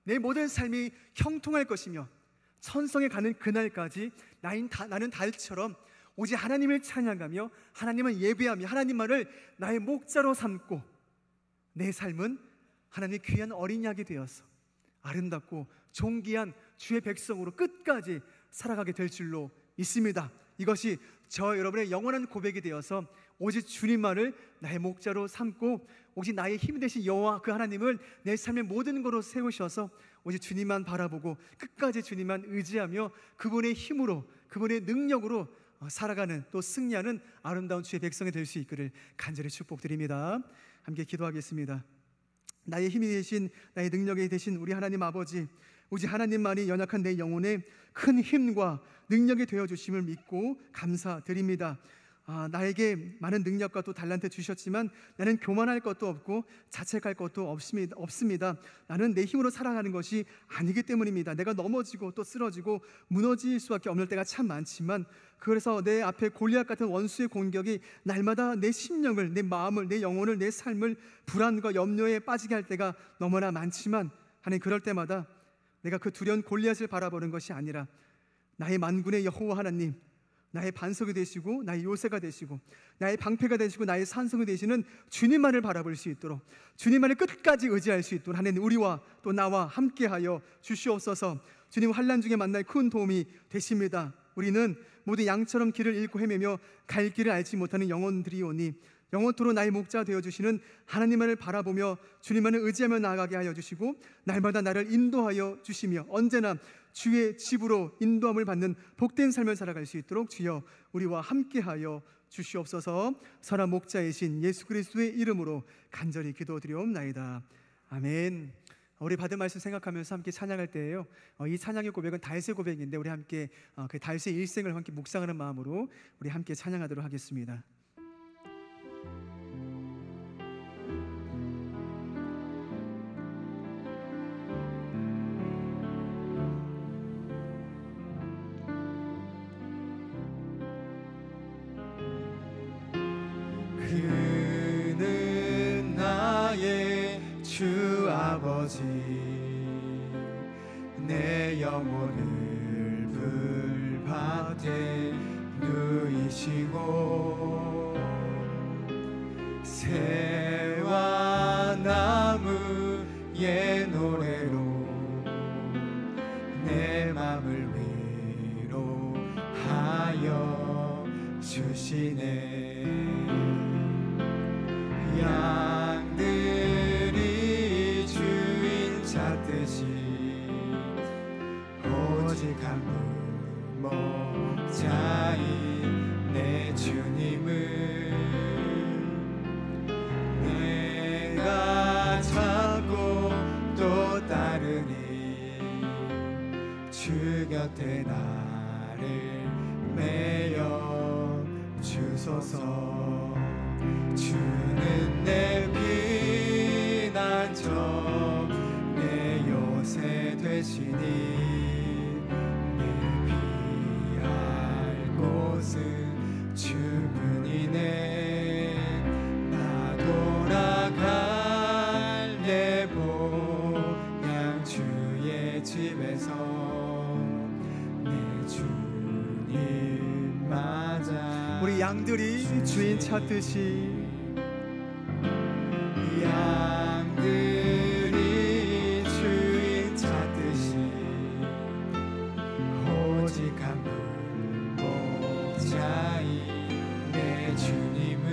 내 모든 삶이 형통할 것이며, 천성에 가는 그날까지 나는 달처럼 오직 하나님을 찬양하며 하나님을 예배하며 하나님만을 나의 목자로 삼고 내 삶은 하나님의 귀한 어린 양이 되어서 아름답고 존귀한 주의 백성으로 끝까지 살아가게 될 줄로 믿습니다. 이것이 저 여러분의 영원한 고백이 되어서 오직 주님만을 나의 목자로 삼고 오직 나의 힘이 되신 여호와 그 하나님을 내 삶의 모든 것으로 세우셔서 오직 주님만 바라보고 끝까지 주님만 의지하며 그분의 힘으로, 그분의 능력으로 살아가는, 또 승리하는 아름다운 주의 백성이 될 수 있기를 간절히 축복드립니다. 함께 기도하겠습니다. 나의 힘이 되신, 나의 능력이 되신 우리 하나님 아버지, 오직 하나님만이 연약한 내 영혼에 큰 힘과 능력이 되어주심을 믿고 감사드립니다. 나에게 많은 능력과 또 달란트 주셨지만 나는 교만할 것도 없고 자책할 것도 없습니다. 나는 내 힘으로 살아가는 것이 아니기 때문입니다. 내가 넘어지고 또 쓰러지고 무너질 수밖에 없는 때가 참 많지만, 그래서 내 앞에 골리앗 같은 원수의 공격이 날마다 내 심령을, 내 마음을, 내 영혼을, 내 삶을 불안과 염려에 빠지게 할 때가 너무나 많지만, 하나님, 그럴 때마다 내가 그 두려운 골리앗을 바라보는 것이 아니라 나의 만군의 여호와 하나님, 나의 반석이 되시고 나의 요새가 되시고 나의 방패가 되시고 나의 산성이 되시는 주님만을 바라볼 수 있도록, 주님만을 끝까지 의지할 수 있도록 하나님, 우리와 또 나와 함께하여 주시옵소서. 주님, 환난 중에 만날 큰 도움이 되십니다. 우리는 모두 양처럼 길을 잃고 헤매며 갈 길을 알지 못하는 영혼들이오니 영원토록 나의 목자 되어주시는 하나님만을 바라보며 주님만을 의지하며 나아가게 하여 주시고, 날마다 나를 인도하여 주시며 언제나 주의 집으로 인도함을 받는 복된 삶을 살아갈 수 있도록 주여 우리와 함께하여 주시옵소서. 선한 목자이신 예수 그리스도의 이름으로 간절히 기도드리옵나이다. 아멘. 우리 받은 말씀 생각하면서 함께 찬양할 때예요. 이 찬양의 고백은 다윗의 고백인데 우리 함께 그 다윗의 일생을 함께 묵상하는 마음으로 우리 함께 찬양하도록 하겠습니다. 그는 나의 주 아버지, 내 영혼을 불밭에 누이시고 새와 나무의 노래로 내 맘을 위로하여 주시네. 양들이 주인 찾듯이 오직 한 목자인 내 주님을 내가 찾고 또 따르니 주 곁에 나를 메어 주소서. 주는 내 피난처, 내 요새 되시니 내 피할 곳은 주뿐이네. 나도 우리 양들이 주인 찾듯이 양들이 주인 찾듯이 오직 한 분 목자인 내 주님을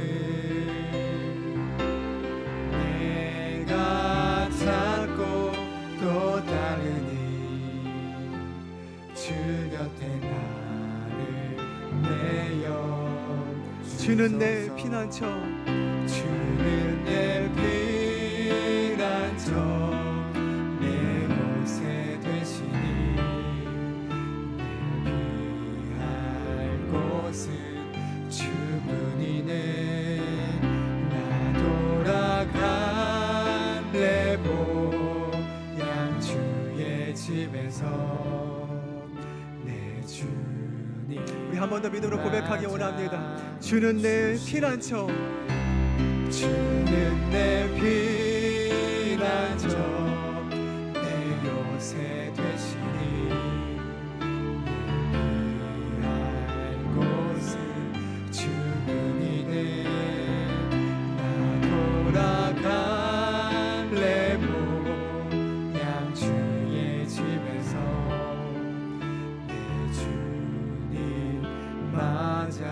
내가 찾고 또 따르니 주 곁에 나를 내어 주는 내 피난처 주는 내 피난처 내 요새 되시니 내 피할 곳은 주뿐이네 나 돌아갈래 보양 주의 집에서 내 주님 우리 한 번 더 믿음으로 고백하기 원합니다. 주는 내 피난처 주는 내 피난처 내 요새 되시니 내 피할 곳은 주뿐이네 나 돌아갈래 보양 주의 집에서 내 주님 맞아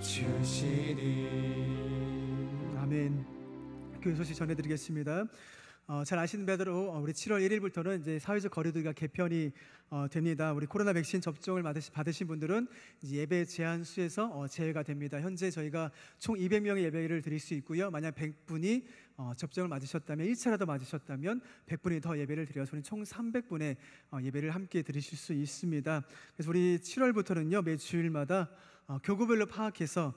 주시리. 아멘. 교회 소식 전해드리겠습니다. 잘 아시는 바대로 우리 7월 1일부터는 이제 사회적 거리두기가 개편이 됩니다. 우리 코로나 백신 접종을 받으신 분들은 이제 예배 제한 수에서 제외가 됩니다. 현재 저희가 총 200명의 예배를 드릴 수 있고요. 만약 100분이 접종을 맞으셨다면 1차라도 맞으셨다면 100분이 더 예배를 드려서 총 300분의 예배를 함께 드리실 수 있습니다. 그래서 우리 7월부터는요 매 주일마다 교구별로 파악해서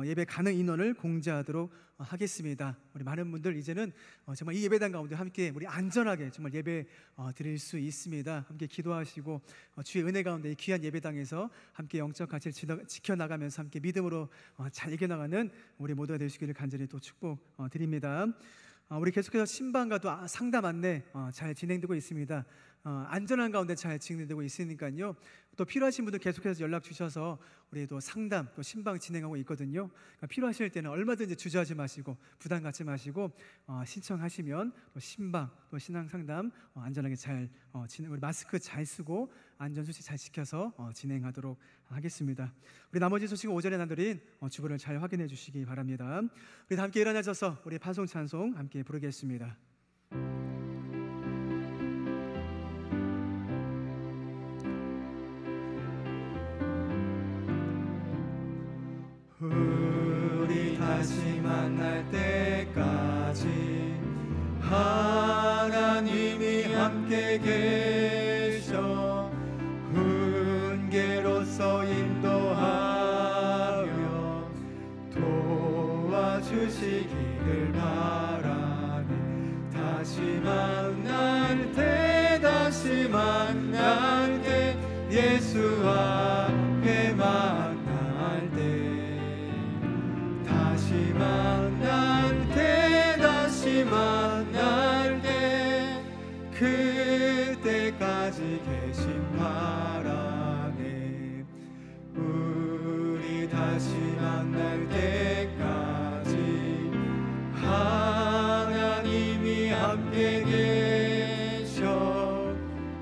예배 가능 인원을 공지하도록 하겠습니다. 우리 많은 분들 이제는 정말 이 예배당 가운데 함께 우리 안전하게 정말 예배 드릴 수 있습니다. 함께 기도하시고 주의 은혜 가운데 이 귀한 예배당에서 함께 영적 가치를 지켜나가면서 함께 믿음으로 잘 이겨나가는 우리 모두가 되시기를 간절히 또 축복드립니다. 우리 계속해서 신방과도 상담 안내 잘 진행되고 있습니다. 안전한 가운데 잘 진행되고 있으니까요. 또 필요하신 분들 계속해서 연락 주셔서 우리 또 상담 또 신방 진행하고 있거든요. 그러니까 필요하실 때는 얼마든지 주저하지 마시고 부담 갖지 마시고 신청하시면 또 신방 또 신앙 상담 안전하게 잘 우리 마스크 잘 쓰고 안전 수칙 잘 지켜서 진행하도록 하겠습니다. 우리 나머지 소식은 오전에 나누린 주보를 잘 확인해 주시기 바랍니다. 우리 다 함께 일어나셔서 우리 파송 찬송 함께 부르겠습니다. 우리 다시 만날 때까지 하나님이 함께 계셔 훈계로서 인도하며 도와주시기를 바라네. 다시 만날 때 예수 앞에 만날 때 다시 만날 때 그때까지 계신 바라네. 우리 다시 만날 때까지 하나님이 함께 계셔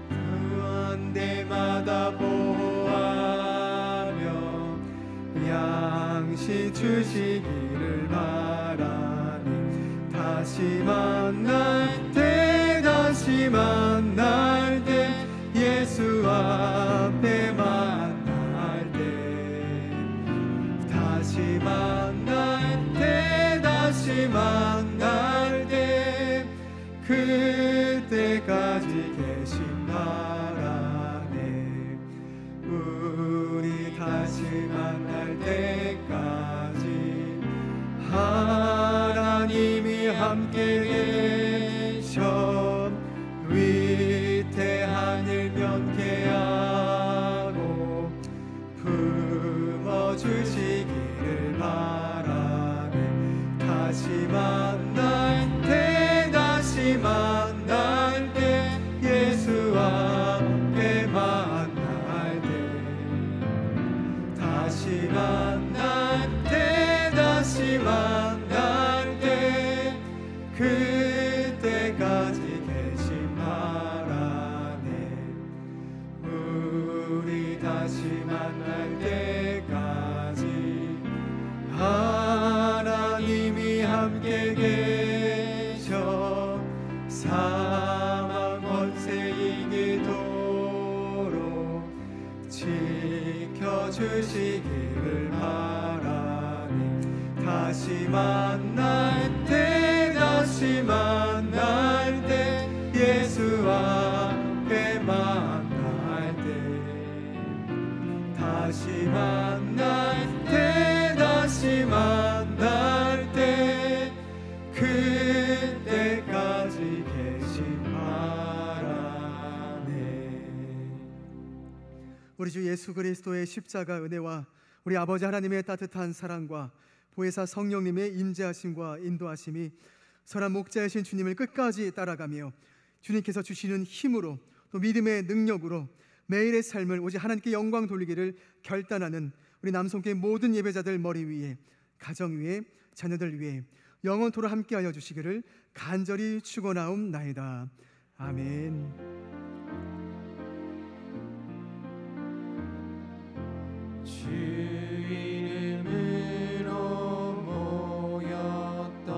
구한 데마다 보호하며 양식 주시기를 바라니. 다시 만날 때 예수 앞에 만날 때 다시 만날 때 그때까지 계신 바라네. 우리 다시 만날 때까지 하나님이 함께 계셔 위태한 일 면케하고 품어주시기를 바라네. 다시 만날 때 예수 앞에 만날 때 다시 만날 사망 권세 이기도록 지켜주시기를 바라네. 다시 만날 때 예수와 함께 만날 때 다시 만날 때 그때까지 계심 바라네. 우리 주 예수 그리스도의 십자가 은혜와 우리 아버지 하나님의 따뜻한 사랑과 보혜사 성령님의 임재하심과 인도하심이 선한 목자이신 주님을 끝까지 따라가며 주님께서 주시는 힘으로 또 믿음의 능력으로 매일의 삶을 오직 하나님께 영광 돌리기를 결단하는 우리 남성교회 모든 예배자들 머리 위에, 가정 위에, 자녀들 위에 영원토록 함께하여 주시기를 간절히 축원하옵나이다. 아멘. 주 이름으로 모였던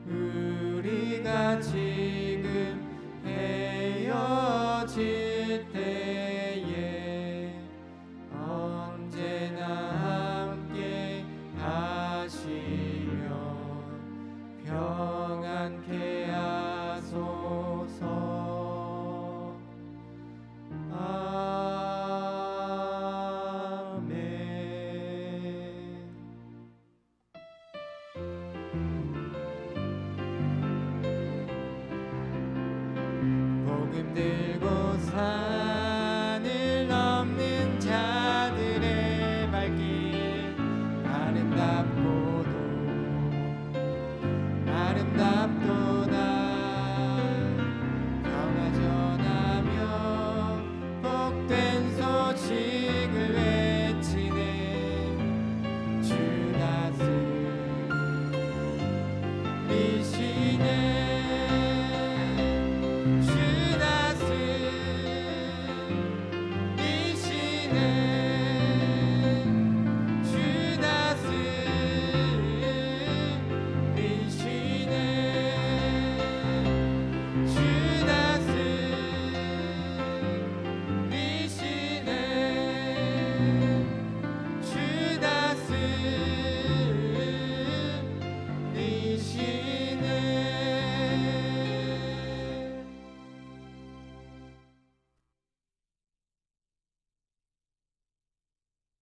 우리가 지금 헤어질 때에 언제나 함께 하시며 평안케 하소서. 복음 들고 사